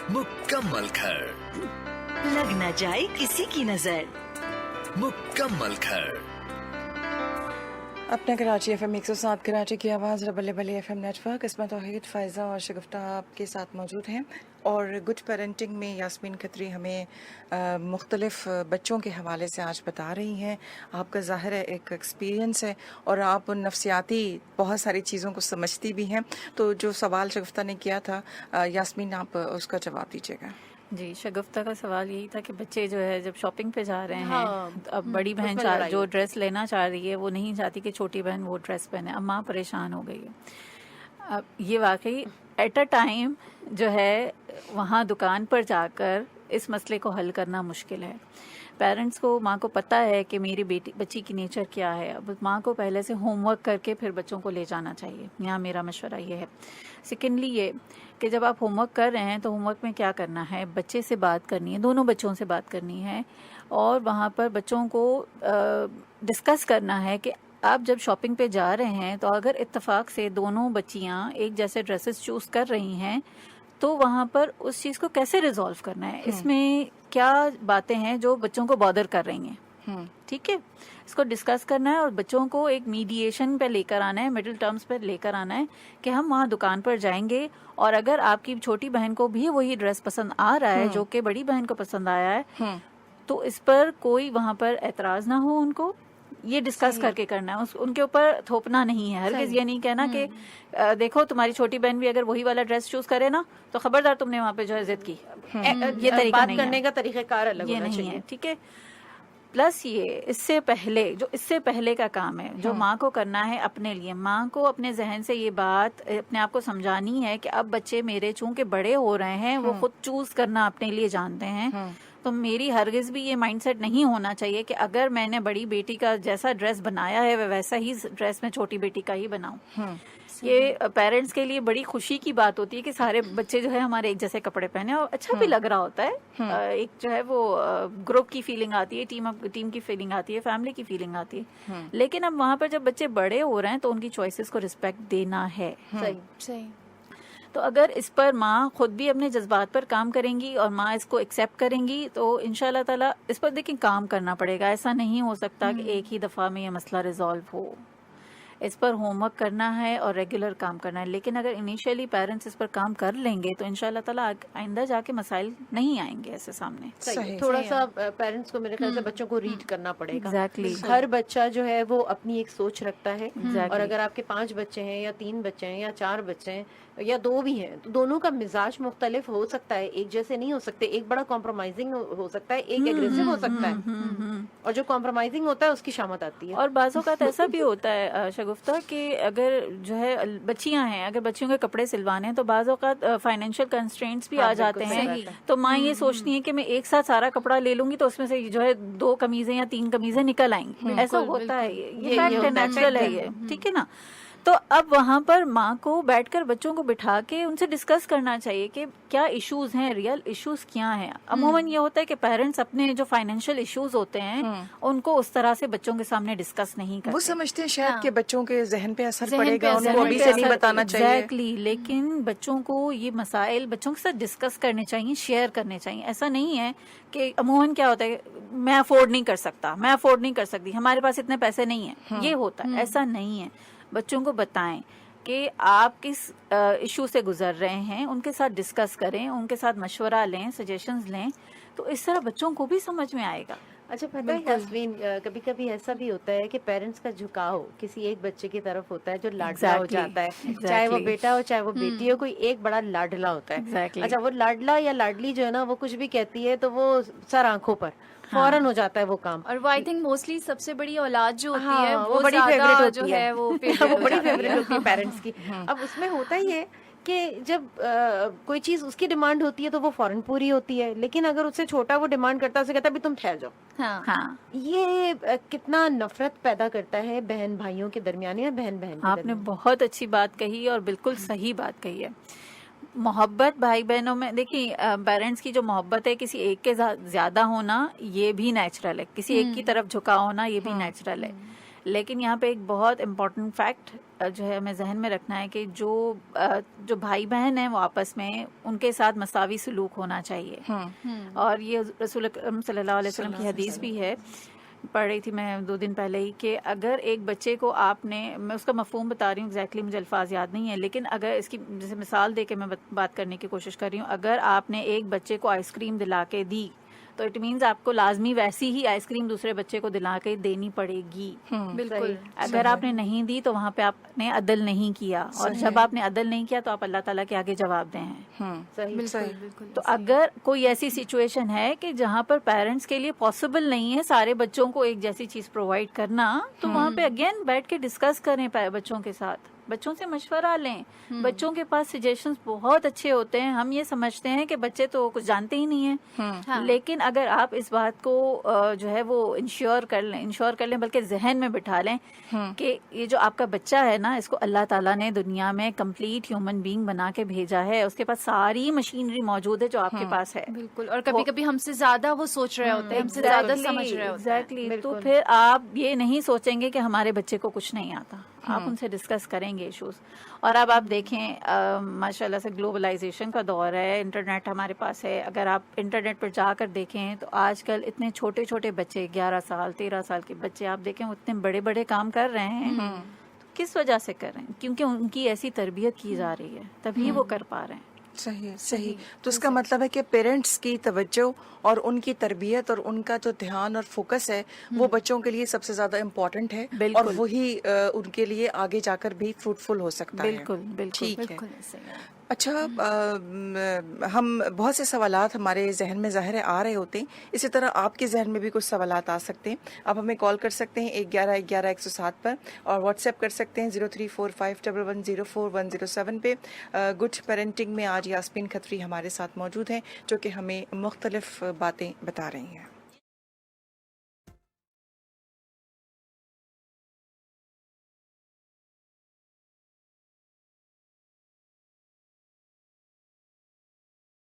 मुकम्मल घर, लग न जाए किसी की नजर। मुकम्मल घर। अपना कराची FM 107 कराची की आवाज़ रबल बली FM नेटवर्क, इसमें तौहीद, फ़ायज़ा और शगुफ्ता आपके साथ मौजूद हैं। और गुड पेरेंटिंग में यास्मीन खत्री हमें मुख्तलिफ़ बच्चों के हवाले से आज बता रही हैं। आपका ज़ाहिर है एक एक्सपीरियंस है और आप उन नफ्सियाती बहुत सारी चीज़ों को समझती भी हैं। तो जो सवाल शगुफ्ता ने किया था, यास्मीन आप उसका जवाब दीजिएगा। जी, शगुफ्ता का सवाल यही था कि बच्चे जो है जब शॉपिंग पे जा रहे हैं, अब बड़ी बहन जो ड्रेस लेना चाह रही है वो नहीं चाहती कि छोटी बहन वो ड्रेस पहने। अब माँ परेशान हो गई है। अब ये वाकई एट अ टाइम जो है वहाँ दुकान पर जाकर इस मसले को हल करना मुश्किल है। पेरेंट्स को, माँ को पता है कि मेरी बच्ची की नेचर क्या है। अब माँ को पहले से होमवर्क करके फिर बच्चों को ले जाना चाहिए। यहाँ मेरा मशवरा ये है। सेकेंडली ये कि जब आप होमवर्क कर रहे हैं तो होमवर्क में क्या करना है, बच्चे से बात करनी है, दोनों बच्चों से बात करनी है और वहाँ पर बच्चों को डिस्कस करना है कि आप जब शॉपिंग पे जा रहे हैं तो अगर इत्तेफाक से दोनों बच्चियाँ एक जैसे ड्रेसेस चूज़ कर रही हैं तो वहाँ पर उस चीज़ को कैसे रिजॉल्व करना है, इसमें क्या बातें हैं जो बच्चों को बॉदर कर रही हैं। ठीक है, इसको डिस्कस करना है और बच्चों को एक मीडिएशन पे लेकर आना है, मिडिल टर्म्स पे लेकर आना है कि हम वहाँ दुकान पर जाएंगे और अगर आपकी छोटी बहन को भी वही ड्रेस पसंद आ रहा है जो कि बड़ी बहन को पसंद आया है तो इस पर कोई वहाँ पर एतराज ना हो। उनको ये डिस्कस करके करना है, उनके ऊपर थोपना नहीं है। हरगिज़ ये नहीं कहना कि देखो तुम्हारी छोटी बहन भी अगर वही वाला ड्रेस चूज करे ना तो खबरदार तुमने वहाँ पे जो है जिद की। ये तरीका बात नहीं करने है, का तरीक़ाकार अलग ये होना नहीं चाहिए। है। ठीक है, प्लस ये इससे पहले का काम है जो माँ को करना है अपने लिए। माँ को अपने जहन से ये बात अपने आप को समझानी है कि अब बच्चे मेरे चूंकि बड़े हो रहे हैं, वो खुद चूज करना अपने लिए जानते हैं। तो मेरी हरगिज भी ये माइंडसेट नहीं होना चाहिए कि अगर मैंने बड़ी बेटी का जैसा ड्रेस बनाया है वैसा ही ड्रेस मैं छोटी बेटी का ही बनाऊं। ये पेरेंट्स के लिए बड़ी खुशी की बात होती है कि सारे बच्चे जो है हमारे एक जैसे कपड़े पहने और अच्छा भी लग रहा होता है। एक जो है वो ग्रुप की फीलिंग आती है, टीम की फीलिंग आती है, फैमिली की फीलिंग आती है। लेकिन अब वहाँ पर जब बच्चे बड़े हो रहे हैं तो उनकी चॉइसेस को रिस्पेक्ट देना है। सही। तो अगर इस पर माँ खुद भी अपने जज्बात पर काम करेंगी और माँ इसको एक्सेप्ट करेंगी तो इंशाल्लाह ताला इस पर देखिए काम करना पड़ेगा। ऐसा नहीं हो सकता कि एक ही दफ़ा में ये मसला रिजॉल्व हो। इस पर होमवर्क करना है और रेगुलर काम करना है। लेकिन अगर इनिशियली पेरेंट्स इस पर काम कर लेंगे तो इंशाल्लाह ताला आइंदा जाके मसाइल नहीं आएंगे ऐसे सामने। सही। थोड़ा सा पेरेंट्स को मेरे ख्याल से बच्चों को रीड करना पड़ेगा। Exactly. हर बच्चा जो है वो अपनी एक सोच रखता है। Exactly. और अगर आपके 5 बच्चे हैं या 3 बच्चे हैं या 4 बच्चे हैं या 2 भी हैं तो दोनों का मिजाज मुख्तलिफ हो सकता है, एक जैसे नहीं हो सकते। एक बड़ा कॉम्प्रोमाइजिंग हो सकता है, एक एग्रेसिव हो सकता है और जो कॉम्प्रोमाइजिंग होता है उसकी शामत आती है। और बाज़ों का तो ऐसा भी होता है शगुफ्ता कि अगर जो है बच्चियां हैं, अगर बच्चियों के कपड़े सिलवाने हैं तो बाज़ों का फाइनेंशियल कंस्ट्रेंट्स भी आ जाते हैं। तो माँ ये सोचती है कि मैं एक साथ सारा कपड़ा ले लूंगी तो उसमें से जो है 2 कमीजें या 3 कमीजें निकल आएंगी। ऐसा होता है, ये फैक्ट है, नेचुरल है ये। ठीक है ना। तो अब वहाँ पर माँ को बैठकर बच्चों को बिठा के उनसे डिस्कस करना चाहिए कि क्या इश्यूज हैं, रियल इश्यूज क्या हैं। अमूमन ये होता है कि पेरेंट्स अपने जो फाइनेंशियल इश्यूज होते हैं उनको उस तरह से बच्चों के सामने डिस्कस नहीं करते। वो समझते हैं शायद कि बच्चों के जहन पे असर पड़ेगा, उनको अभी से नहीं बताना चाहिए। एग्जैक्टली। लेकिन बच्चों को ये मसाइल बच्चों के साथ डिस्कस करने चाहिए, शेयर करने चाहिए। ऐसा नहीं है कि अमूमन क्या होता है, मैं अफोर्ड नहीं कर सकता, मैं अफोर्ड नहीं कर सकती, हमारे पास इतने पैसे नहीं है, ये होता है। ऐसा नहीं है। बच्चों को बताएं कि आप किस इशू से गुजर रहे हैं, उनके साथ डिस्कस करें, उनके साथ मशवरा लें, सजेशंस लें, तो इस तरह बच्चों को भी समझ में आएगा। अच्छा, पता है यास्मीन, कभी कभी ऐसा भी होता है कि पेरेंट्स का झुकाव किसी एक बच्चे की तरफ होता है जो लाडला हो जाता है। चाहे वो बेटा हो चाहे वो बेटी हो, कोई एक बड़ा लाडला होता है। अच्छा, वो लाडला या लाडली जो है ना वो कुछ भी कहती है तो वो सर आंखों पर फौरन हो जाता है वो काम। और वो आई थिंक मोस्टली सबसे बड़ी औलाद जो होती है वो बड़ी फेवरेट होती जो है वो बड़ी फेवरेट होती है पेरेंट्स की। अब उसमें होता ही है कि जब कोई चीज उसकी डिमांड होती है तो वो फौरन पूरी होती है, लेकिन अगर उससे छोटा वो डिमांड करता है, उसे कहता है तुम ठहर जाओ। हाँ, ये कितना नफरत पैदा करता है बहन भाइयों के दरमियान या बहन बहन के आपने दरमियान। बहुत अच्छी बात कही और बिल्कुल सही बात कही है। मोहब्बत भाई बहनों में देखिए, पेरेंट्स की जो मोहब्बत है किसी एक के ज्यादा होना ये भी नेचुरल है, किसी एक की तरफ झुकाव होना ये भी नेचुरल है। लेकिन यहाँ पे एक बहुत इम्पोर्टेंट फैक्ट جو ہے ہمیں ذہن میں رکھنا ہے کہ جو بھائی بہن ہیں وہ آپس میں ان کے ساتھ مساوی سلوک ہونا چاہیے. اور یہ رسول اکرم صلی اللہ علیہ وسلم کی حدیث بھی ہے, پڑھ رہی تھی میں 2 دن پہلے ہی, کہ اگر ایک بچے کو آپ نے, میں اس کا مفہوم بتا رہی ہوں ایگزیکٹلی مجھے الفاظ یاد نہیں ہے, لیکن اگر اس کی جیسے مثال دے کے میں بات کرنے کی کوشش کر رہی ہوں, اگر آپ نے ایک بچے کو آئس کریم دلا کے دی تو اٹ مینز آپ کو لازمی ویسی ہی آئس کریم دوسرے بچے کو دلا کے دینی پڑے گی. بالکل. اگر آپ نے نہیں دی تو وہاں پہ آپ نے عدل نہیں کیا, اور جب آپ نے عدل نہیں کیا تو آپ اللہ تعالیٰ کے آگے جواب دیں ہیں. بالکل. تو اگر کوئی ایسی سچویشن ہے کہ جہاں پر پیرنٹس کے لیے پاسبل نہیں ہے سارے بچوں کو ایک جیسی چیز پرووائڈ کرنا, تو وہاں پہ اگین بیٹھ کے ڈسکس کریں بچوں کے ساتھ, بچوں سے مشورہ لیں. بچوں کے پاس سجیشنز بہت اچھے ہوتے ہیں. ہم یہ سمجھتے ہیں کہ بچے تو کچھ جانتے ہی نہیں ہیں, لیکن اگر آپ اس بات کو جو ہے وہ انشور کر لیں بلکہ ذہن میں بٹھا لیں کہ یہ جو آپ کا بچہ ہے نا, اس کو اللہ تعالیٰ نے دنیا میں کمپلیٹ ہیومن بینگ بنا کے بھیجا ہے, اس کے پاس ساری مشینری موجود ہے جو آپ کے پاس ہے. بالکل. اور کبھی کبھی ہم سے زیادہ وہ سوچ رہے ہوتے ہیں, ہم سے زیادہ سمجھ رہے ہوتے ہیں. ایگزیکٹلی. تو پھر آپ یہ نہیں سوچیں گے کہ ہمارے بچے کو کچھ نہیں آتا, آپ ان سے ڈسکس کریں گے ایشوز. اور اب آپ دیکھیں ماشاء اللہ سے گلوبلائزیشن کا دور ہے, انٹرنیٹ ہمارے پاس ہے. اگر آپ انٹرنیٹ پر جا کر دیکھیں تو آج کل اتنے چھوٹے چھوٹے بچے 11 سال 13 سال کے بچے آپ دیکھیں وہ اتنے بڑے بڑے کام کر رہے ہیں. کس وجہ سے کر رہے ہیں؟ کیونکہ ان کی ایسی تربیت کی جا رہی ہے, تبھی وہ کر پا رہے ہیں. صحیح. تو اس کا مطلب ہے کہ پیرنٹس کی توجہ اور ان کی تربیت اور ان کا جو دھیان اور فوکس ہے وہ بچوں کے لیے سب سے زیادہ امپورٹنٹ ہے, اور وہی ان کے لیے آگے جا کر بھی فروٹفل ہو سکتا ہے. بالکل. ٹھیک ہے. اچھا, ہم بہت سے سوالات ہمارے ذہن میں ظاہر آ رہے ہوتے ہیں, اسی طرح آپ کے ذہن میں بھی کچھ سوالات آ سکتے ہیں. آپ ہمیں کال کر سکتے ہیں 1111-107 پر, اور واٹس ایپ کر سکتے ہیں 03451104-107 پہ. گڈ پیرنٹنگ میں آج یاسمین کھتری ہمارے ساتھ موجود ہیں جو کہ ہمیں مختلف باتیں بتا رہی ہیں.